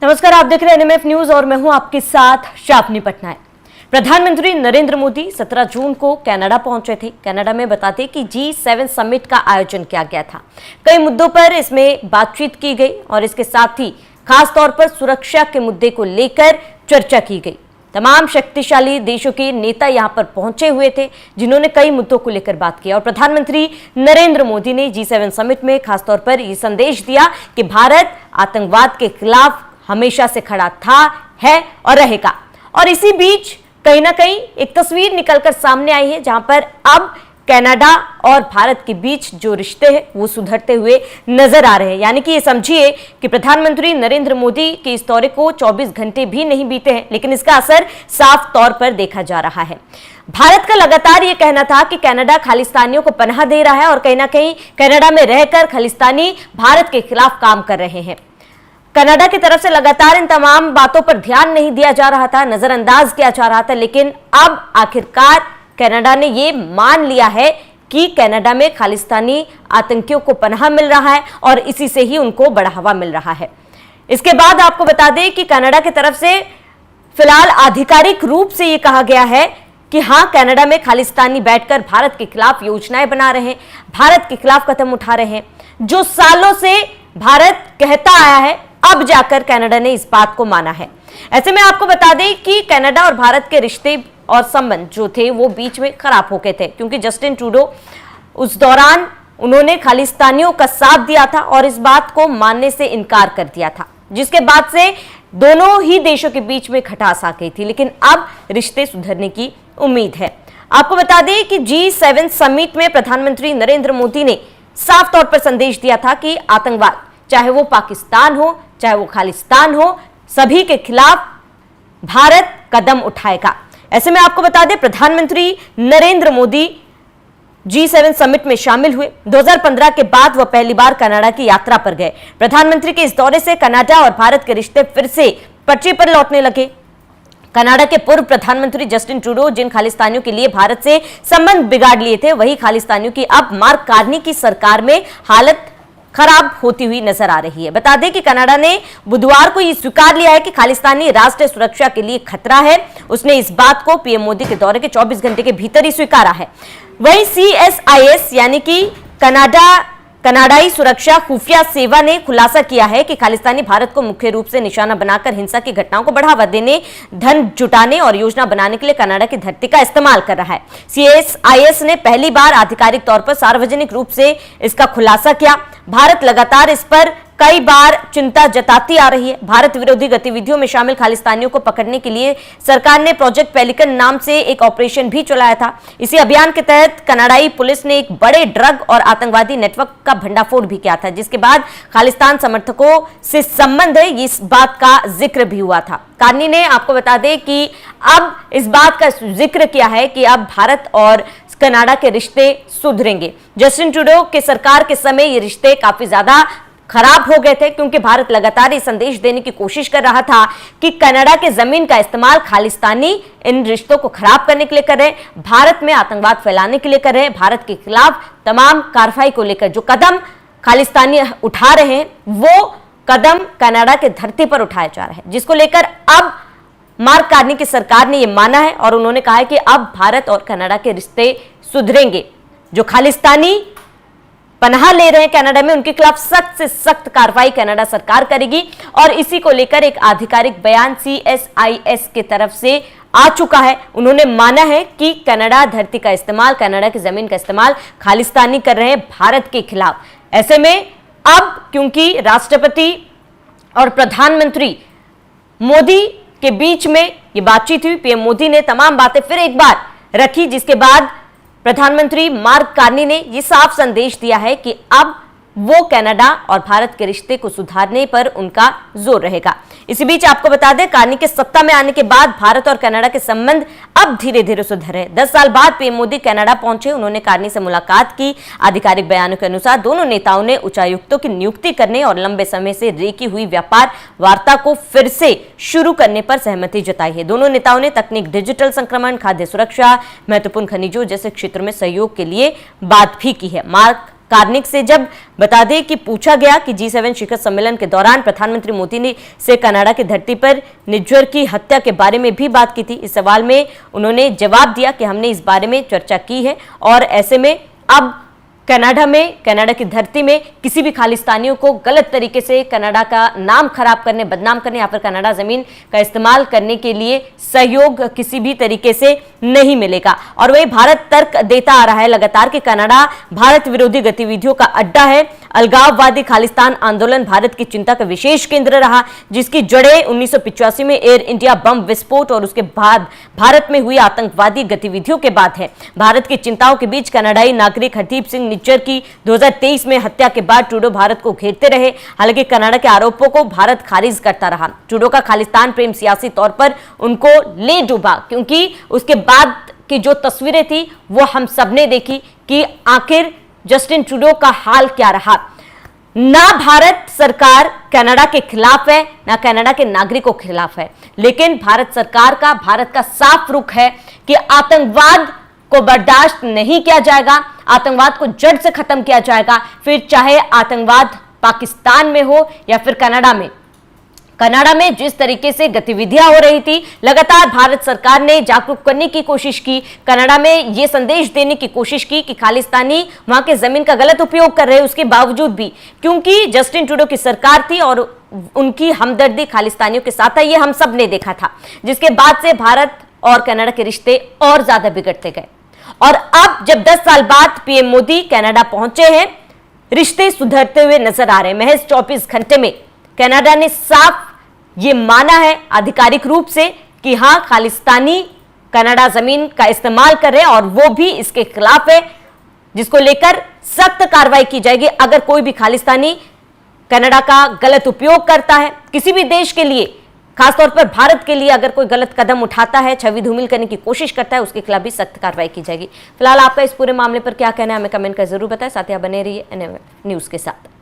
नमस्कार, आप देख रहे हैं एनएमएफ न्यूज और मैं हूं आपके साथ शापनी पटनायक। प्रधानमंत्री नरेंद्र मोदी 17 जून को कनाडा पहुंचे थे। कनाडा में बताते कि G7 समिट का आयोजन किया गया था। कई मुद्दों पर इसमें बातचीत की गई और इसके साथ ही खास तौर पर सुरक्षा के मुद्दे को लेकर चर्चा की गई। तमाम शक्तिशाली देशों के नेता यहां पर पहुंचे हुए थे, जिन्होंने कई मुद्दों को लेकर बात की और प्रधानमंत्री नरेंद्र मोदी ने G7 समिट में खासतौर पर यह संदेश दिया कि भारत आतंकवाद के खिलाफ हमेशा से खड़ा था, है और रहेगा। और इसी बीच कहीं ना कहीं एक तस्वीर निकलकर सामने आई है, जहां पर अब कनाडा और भारत के बीच जो रिश्ते हैं वो सुधरते हुए नजर आ रहे हैं। यानी कि ये समझिए कि प्रधानमंत्री नरेंद्र मोदी के इस दौरे को 24 घंटे भी नहीं बीते हैं, लेकिन इसका असर साफ तौर पर देखा जा रहा है। भारत का लगातार ये कहना था कि कनाडा खालिस्तानियों को पनाह दे रहा है और कहीं ना कहीं कनाडा में रहकर खालिस्तानी भारत के खिलाफ काम कर रहे हैं। कनाडा की तरफ से लगातार इन तमाम बातों पर ध्यान नहीं दिया जा रहा था, नजरअंदाज किया जा रहा था, लेकिन अब आखिरकार कनाडा ने ये मान लिया है कि कनाडा में खालिस्तानी आतंकियों को पनाह मिल रहा है और इसी से ही उनको बढ़ावा मिल रहा है। इसके बाद आपको बता दें कि कनाडा की तरफ से फिलहाल आधिकारिक रूप से ये कहा गया है कि हाँ, कनाडा में खालिस्तानी बैठकर भारत के खिलाफ योजनाएं बना रहे हैं, भारत के खिलाफ कदम उठा रहे हैं। जो सालों से भारत कहता आया है, अब जाकर कनाडा ने इस बात को माना है। ऐसे में आपको बता दें कि कनाडा और भारत के रिश्ते और संबंध जो थे वो बीच में खराब हो गए थे, क्योंकि जस्टिन ट्रूडो उस दौरान उन्होंने खालिस्तानियों का साथ दिया था और इस बात को मानने से इनकार कर दिया था, जिसके बाद से दोनों ही देशों के बीच में खटास आ गई थी। लेकिन अब रिश्ते सुधरने की उम्मीद है। आपको बता दें कि G7 समिट में प्रधानमंत्री नरेंद्र मोदी ने साफ तौर पर संदेश दिया था कि आतंकवाद, चाहे वो पाकिस्तान हो चाहे वो खालिस्तान हो, सभी के खिलाफ भारत कदम उठाएगा। ऐसे में आपको बता दें प्रधानमंत्री नरेंद्र मोदी G7 समिट में शामिल हुए। 2015 के बाद वह पहली बार कनाडा की यात्रा पर गए। प्रधानमंत्री के इस दौरे से कनाडा और भारत के रिश्ते फिर से पटरी पर लौटने लगे। कनाडा के पूर्व प्रधानमंत्री जस्टिन ट्रूडो जिन खालिस्तानियों के लिए भारत से संबंध बिगाड़ लिए थे, वही खालिस्तानियों की अब मार्क कार्नी की सरकार में हालत खराब होती हुई नजर आ रही है। बता दें कि कनाडा ने बुधवार को यह स्वीकार लिया है कि खालिस्तानी राष्ट्रीय सुरक्षा के लिए खतरा है। उसने इस बात को पीएम मोदी के दौरे के 24 घंटे के भीतर ही स्वीकारा है। वहीं CSIS यानी कि कनाडाई सुरक्षा खुफिया सेवा ने खुलासा किया है कि खालिस्तानी भारत को मुख्य रूप से निशाना बनाकर हिंसा की घटनाओं को बढ़ावा देने, धन जुटाने और योजना बनाने के लिए कनाडा की धरती का इस्तेमाल कर रहा है। CSIS ने पहली बार आधिकारिक तौर पर सार्वजनिक रूप से इसका खुलासा किया। भारत लगातार इस पर कई बार चिंता जताती आ रही है। भारत विरोधी गतिविधियों में शामिल खालिस्तानियों को पकड़ने के लिए सरकार ने प्रोजेक्ट पेलिकन नाम से एक ऑपरेशन भी चलाया था। इसी अभियान के तहत कनाडाई पुलिस ने एक बड़े ड्रग और आतंकवादी नेटवर्क का भंडाफोड़ भी किया था, जिसके बाद खालिस्तान समर्थकों से संबंध है इस बात का जिक्र भी हुआ था। कार्नी ने आपको बता दें कि अब इस बात का जिक्र किया है कि अब भारत और कनाडा के रिश्ते सुधरेंगे। जस्टिन ट्रूडो के सरकार के समय ये रिश्ते काफी ज्यादा खराब हो गए थे, क्योंकि भारत लगातार ये संदेश देने की कोशिश कर रहा था कि कनाडा के जमीन का इस्तेमाल खालिस्तानी इन रिश्तों को खराब करने के लिए कर रहे हैं, भारत में आतंकवाद फैलाने के लिए कर रहे हैं, भारत के खिलाफ तमाम कार्रवाई को लेकर जो कदम खालिस्तानी उठा रहे हैं वो कदम कनाडा के धरती पर उठाए जा रहे हैं, जिसको लेकर अब मार्क कार्नी की सरकार ने यह माना है और उन्होंने कहा है कि अब भारत और कनाडा के रिश्ते सुधरेंगे। जो खालिस्तानी पनाह ले रहे हैं कनाडा में, उनके खिलाफ सख्त से सख्त कार्रवाई कनाडा सरकार करेगी और इसी को लेकर एक आधिकारिक बयान CSIS के तरफ से आ चुका है। उन्होंने माना है कि कनाडा धरती का इस्तेमाल, कनाडा की जमीन का इस्तेमाल खालिस्तानी कर रहे हैं भारत के खिलाफ। ऐसे में अब क्योंकि राष्ट्रपति और प्रधानमंत्री मोदी के बीच में ये बातचीत हुई, पीएम मोदी ने तमाम बातें फिर एक बार रखी, जिसके बाद प्रधानमंत्री मार्क कार्नी ने यह साफ संदेश दिया है कि अब वो कनाडा और भारत के रिश्ते को सुधारने पर उनका जोर रहेगा। इसी बीच आपको बता दें, कार्नी के सत्ता में आने के बाद भारत और कनाडा के संबंध अब धीरे धीरे सुधर रहे। 10 साल बाद पीएम मोदी कनाडा पहुंचे, उन्होंने कार्नी से मुलाकात की। आधिकारिक बयानों के अनुसार दोनों नेताओं ने उच्चायुक्तों की नियुक्ति करने और लंबे समय से रेकी हुई व्यापार वार्ता को फिर से शुरू करने पर सहमति जताई है। दोनों नेताओं ने तकनीक, डिजिटल संक्रमण, खाद्य सुरक्षा, महत्वपूर्ण खनिजों जैसे क्षेत्रों में सहयोग के लिए बात भी की है। मार्क कार्निक से जब बता दें कि पूछा गया कि G7 शिखर सम्मेलन के दौरान प्रधानमंत्री मोदी ने से कनाडा की धरती पर निज्जर की हत्या के बारे में भी बात की थी। इस सवाल में उन्होंने जवाब दिया कि हमने इस बारे में चर्चा की है और ऐसे में अब कनाडा की धरती में किसी भी खालिस्तानियों को गलत तरीके से कनाडा का नाम खराब करने, बदनाम करने या फिर कनाडा जमीन का इस्तेमाल करने के लिए सहयोग किसी भी तरीके से नहीं मिलेगा। और वही भारत तर्क देता आ रहा है लगातार कि कनाडा भारत विरोधी गतिविधियों का अड्डा है। अलगाववादी खालिस्तान आंदोलन भारत की चिंता का विशेष केंद्र रहा, जिसकी जड़ें 1985 में एयर इंडिया बम विस्फोट और उसके बाद भारत में हुई आतंकवादी गतिविधियों के बाद है। भारत की चिंताओं के बीच कनाडाई नागरिक हरदीप सिंह निज्जर की 2023 में हत्या के बाद ट्रूडो भारत को घेरते रहे। हालांकि कनाडा के आरोपों को भारत खारिज करता रहा। ट्रूडो का खालिस्तान प्रेम सियासी तौर पर उनको ले डूबा, क्योंकि उसके बाद की जो तस्वीरें थी वो हम सबने देखी कि आखिर जस्टिन ट्रूडो का हाल क्या रहा। ना भारत सरकार कनाडा के खिलाफ है, ना कनाडा के नागरिकों के खिलाफ है, लेकिन भारत सरकार का, भारत का साफ रुख है कि आतंकवाद को बर्दाश्त नहीं किया जाएगा, आतंकवाद को जड़ से खत्म किया जाएगा, फिर चाहे आतंकवाद पाकिस्तान में हो या फिर कनाडा में। कनाडा में जिस तरीके से गतिविधियां हो रही थी, लगातार भारत सरकार ने जागरूक करने की कोशिश की, कनाडा में यह संदेश देने की कोशिश की कि खालिस्तानी वहां के जमीन का गलत उपयोग कर रहे हैं। उसके बावजूद भी क्योंकि जस्टिन ट्रूडो की सरकार थी और उनकी हमदर्दी खालिस्तानियों के साथ है, ये हम सब ने देखा था, जिसके बाद से भारत और कनाडा के रिश्ते और ज्यादा बिगड़ते गए। और अब जब 10 साल बाद पीएम मोदी कनाडा पहुंचे हैं, रिश्ते सुधरते हुए नजर आ रहे हैं। महज 24 घंटे में कनाडा ने साफ ये माना है आधिकारिक रूप से कि हां, खालिस्तानी कनाडा जमीन का इस्तेमाल कर रहे हैं और वो भी इसके खिलाफ है, जिसको लेकर सख्त कार्रवाई की जाएगी। अगर कोई भी खालिस्तानी कनाडा का गलत उपयोग करता है, किसी भी देश के लिए, खासतौर पर भारत के लिए अगर कोई गलत कदम उठाता है, छवि धूमिल करने की कोशिश करता है, उसके खिलाफ भी सख्त कार्रवाई की जाएगी। फिलहाल आपका इस पूरे मामले पर क्या कहना है, हमें कमेंट कर जरूर बताएं। साथ ही आप बने रहिए NM न्यूज के साथ।